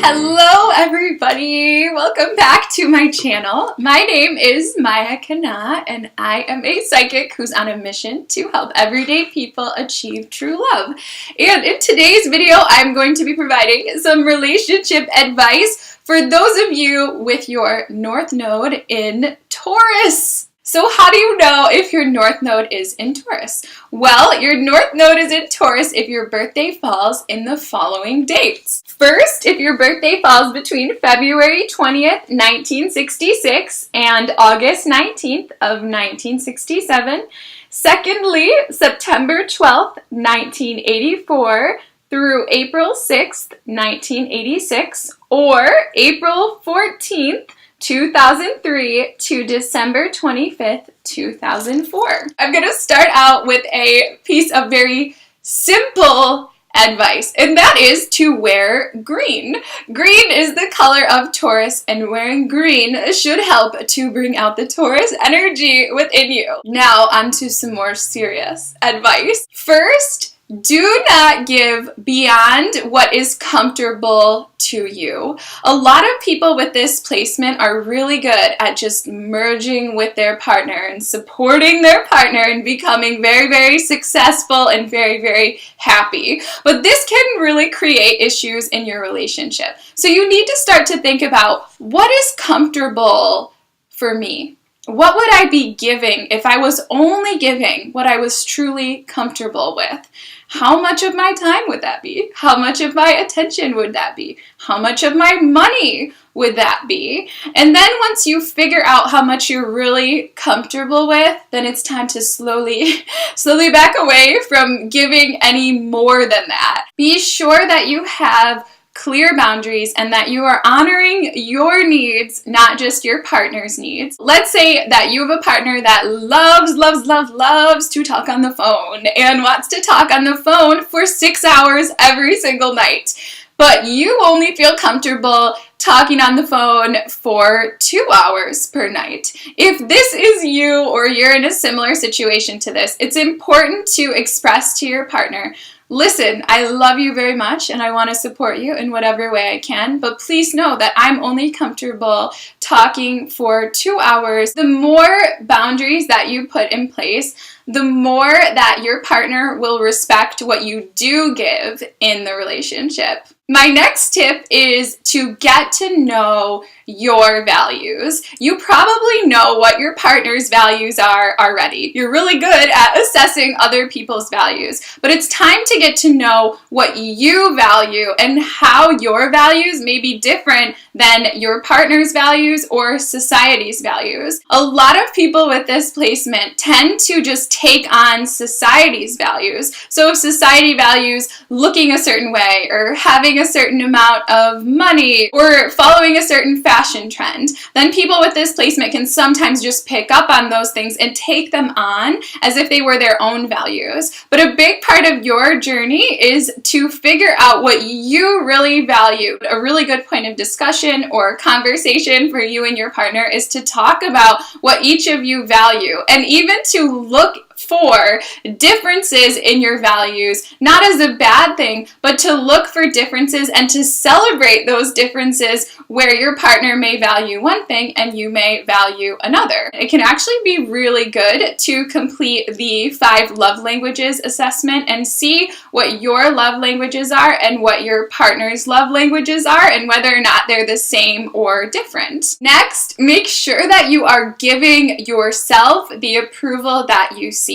Hello everybody! Welcome back to my channel. My name is Maya Kana and I am a psychic who's on a mission to help everyday people achieve true love. And in today's video, I'm going to be providing some relationship advice for those of you with your North Node in Taurus. So how do you know if your North Node is in Taurus? Well, your North Node is in Taurus if your birthday falls in the following dates. First, if your birthday falls between February 20th, 1966 and August 19th of 1967. Secondly, September 12th, 1984 through April 6th, 1986, or April 14th, 2003 to December 25th, 2004. I'm going to start out with a piece of very simple advice, and that is to wear green. Green is the color of Taurus, and wearing green should help to bring out the Taurus energy within you. Now, on to some more serious advice. First, do not give beyond what is comfortable to you. A lot of people with this placement are really good at just merging with their partner and supporting their partner and becoming very, very successful and very, very happy. But this can really create issues in your relationship. So you need to start to think about, what is comfortable for me? What would I be giving if I was only giving what I was truly comfortable with? How much of my time would that be? How much of my attention would that be? How much of my money would that be? And then once you figure out how much you're really comfortable with, then it's time to slowly back away from giving any more than that. Be sure that you have clear boundaries and that you are honoring your needs, not just your partner's needs. Let's say that you have a partner that loves to talk on the phone and wants to talk on the phone for 6 hours every single night, but you only feel comfortable talking on the phone for 2 hours per night. If this is you or you're in a similar situation to this, it's important to express to your partner, listen, I love you very much and I want to support you in whatever way I can, but please know that I'm only comfortable talking for 2 hours. The more boundaries that you put in place, the more that your partner will respect what you do give in the relationship. My next tip is to get to know your values. You probably know what your partner's values are already. You're really good at assessing other people's values, but it's time to get to know what you value and how your values may be different than your partner's values or society's values. A lot of people with this placement tend to just take on society's values. So if society values looking a certain way or having a certain amount of money or following a certain fashion trend, then people with this placement can sometimes just pick up on those things and take them on as if they were their own values. But a big part of your journey is to figure out what you really value. A really good point of discussion or conversation for you and your partner is to talk about what each of you value, and even to look for differences in your values, not as a bad thing, but to look for differences and to celebrate those differences where your partner may value one thing and you may value another. It can actually be really good to complete the 5 love languages assessment and see what your love languages are and what your partner's love languages are and whether or not they're the same or different. Next, make sure that you are giving yourself the approval that you seek.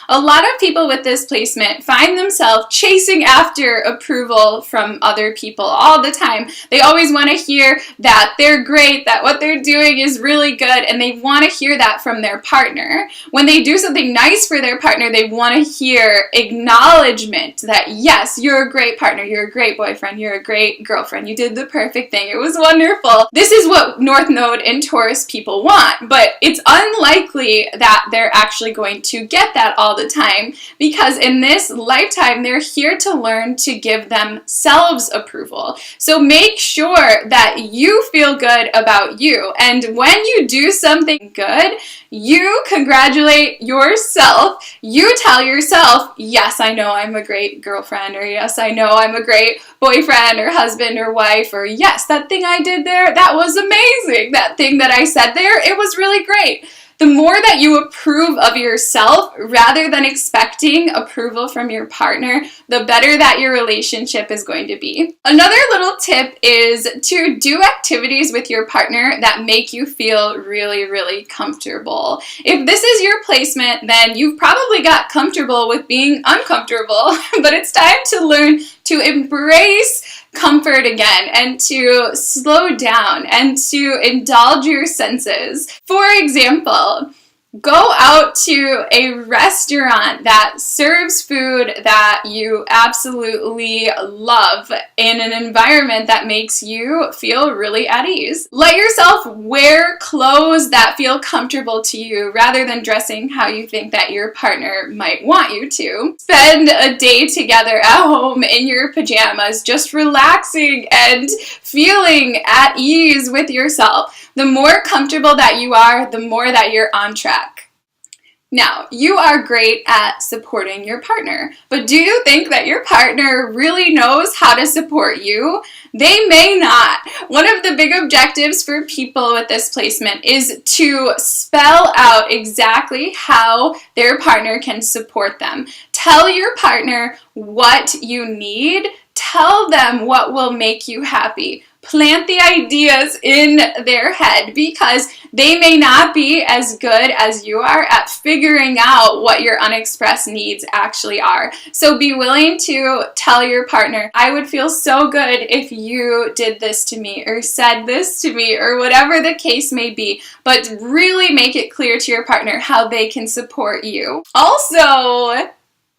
A lot of people with this placement find themselves chasing after approval from other people all the time. They always want to hear that they're great, that what they're doing is really good, and they want to hear that from their partner. When they do something nice for their partner, they want to hear acknowledgement that, yes, you're a great partner, you're a great boyfriend, you're a great girlfriend, you did the perfect thing, it was wonderful. This is what North Node and Taurus people want, but it's unlikely that they're actually going to get get that all the time, because in this lifetime, they're here to learn to give themselves approval. So make sure that you feel good about you. And when you do something good, you congratulate yourself. You tell yourself, yes, I know I'm a great girlfriend, or yes, I know I'm a great boyfriend or husband or wife, or yes, that thing I did there, that was amazing. That thing that I said there, it was really great. The more that you approve of yourself rather than expecting approval from your partner, the better that your relationship is going to be. Another little tip is to do activities with your partner that make you feel really, really comfortable. If this is your placement, then you've probably got comfortable with being uncomfortable, but it's time to learn to embrace comfort again and to slow down and to indulge your senses. For example, go out to a restaurant that serves food that you absolutely love in an environment that makes you feel really at ease. Let yourself wear clothes that feel comfortable to you rather than dressing how you think that your partner might want you to. Spend a day together at home in your pajamas, just relaxing and feeling at ease with yourself. The more comfortable that you are, the more that you're on track. Now, you are great at supporting your partner, but do you think that your partner really knows how to support you? They may not. One of the big objectives for people with this placement is to spell out exactly how their partner can support them. Tell your partner what you need. Tell them what will make you happy. Plant the ideas in their head, because they may not be as good as you are at figuring out what your unexpressed needs actually are. So be willing to tell your partner, I would feel so good if you did this to me or said this to me, or whatever the case may be, but really make it clear to your partner how they can support you. Also,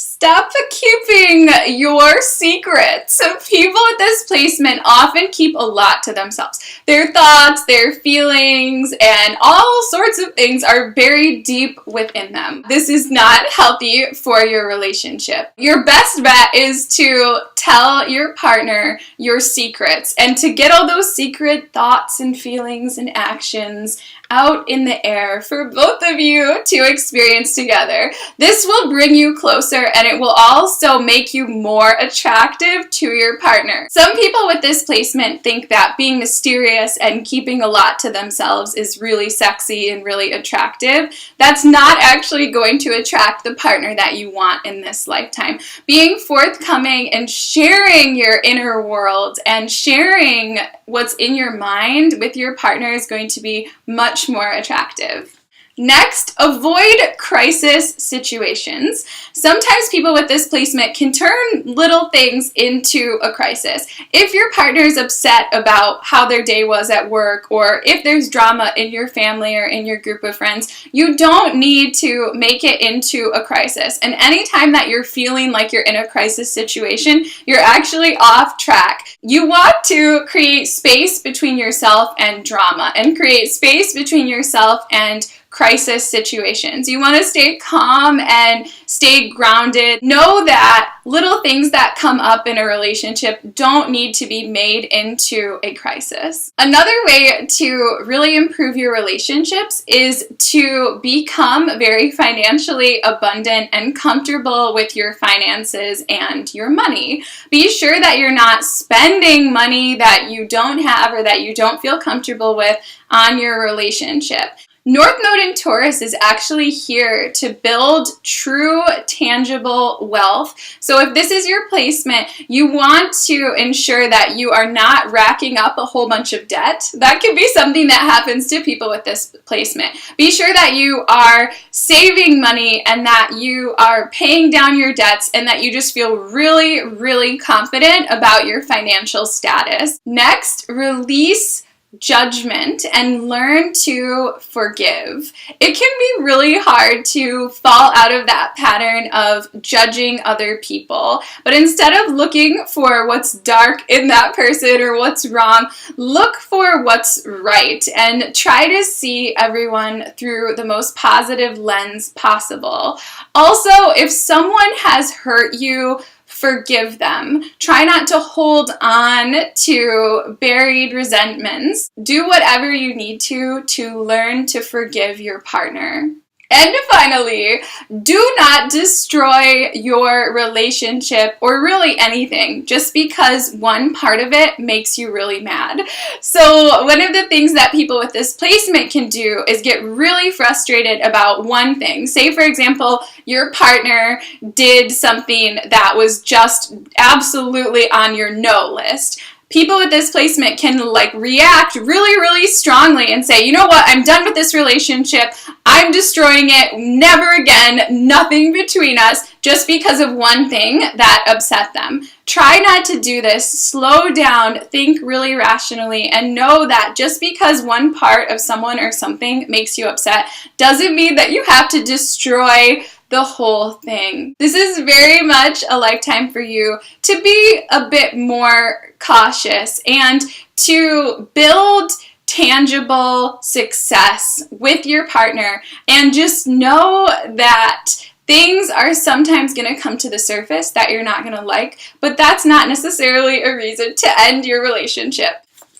stop keeping your secrets. People with this placement often keep a lot to themselves. Their thoughts, their feelings, and all sorts of things are buried deep within them. This is not healthy for your relationship. Your best bet is to tell your partner your secrets and to get all those secret thoughts and feelings and actions out in the air for both of you to experience together. This will bring you closer, and it will also make you more attractive to your partner. Some people with this placement think that being mysterious and keeping a lot to themselves is really sexy and really attractive. That's not actually going to attract the partner that you want in this lifetime. Being forthcoming and sharing your inner world and sharing what's in your mind with your partner is going to be much more attractive. Next, avoid crisis situations. Sometimes people with this placement can turn little things into a crisis. If your partner is upset about how their day was at work, or if there's drama in your family or in your group of friends, you don't need to make it into a crisis. And anytime that you're feeling like you're in a crisis situation, you're actually off track. You want to create space between yourself and drama, and create space between yourself and crisis situations. You want to stay calm and stay grounded. Know that little things that come up in a relationship don't need to be made into a crisis. Another way to really improve your relationships is to become very financially abundant and comfortable with your finances and your money. Be sure that you're not spending money that you don't have or that you don't feel comfortable with on your relationship. North Node in Taurus is actually here to build true, tangible wealth. So if this is your placement, you want to ensure that you are not racking up a whole bunch of debt. That could be something that happens to people with this placement. Be sure that you are saving money and that you are paying down your debts and that you just feel really, really confident about your financial status. Next, release judgment and learn to forgive. It can be really hard to fall out of that pattern of judging other people, but instead of looking for what's dark in that person or what's wrong, look for what's right and try to see everyone through the most positive lens possible. Also, if someone has hurt you, forgive them. Try not to hold on to buried resentments. Do whatever you need to learn to forgive your partner. And finally, do not destroy your relationship or really anything just because one part of it makes you really mad. So one of the things that people with this placement can do is get really frustrated about one thing. Say, for example, your partner did something that was just absolutely on your no list. People with this placement can react really strongly and say, you know what, I'm done with this relationship, I'm destroying it, never again, nothing between us, just because of one thing that upset them. Try not to do this. Slow down, think really rationally, and know that just because one part of someone or something makes you upset doesn't mean that you have to destroy the whole thing. This is very much a lifetime for you to be a bit more cautious and to build tangible success with your partner, and just know that things are sometimes going to come to the surface that you're not going to like, but that's not necessarily a reason to end your relationship.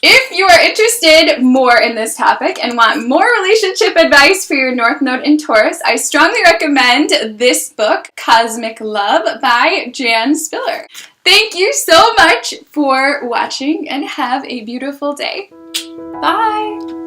If you are interested more in this topic and want more relationship advice for your North Node in Taurus, I strongly recommend this book, Cosmic Love by Jan Spiller. Thank you so much for watching and have a beautiful day. Bye!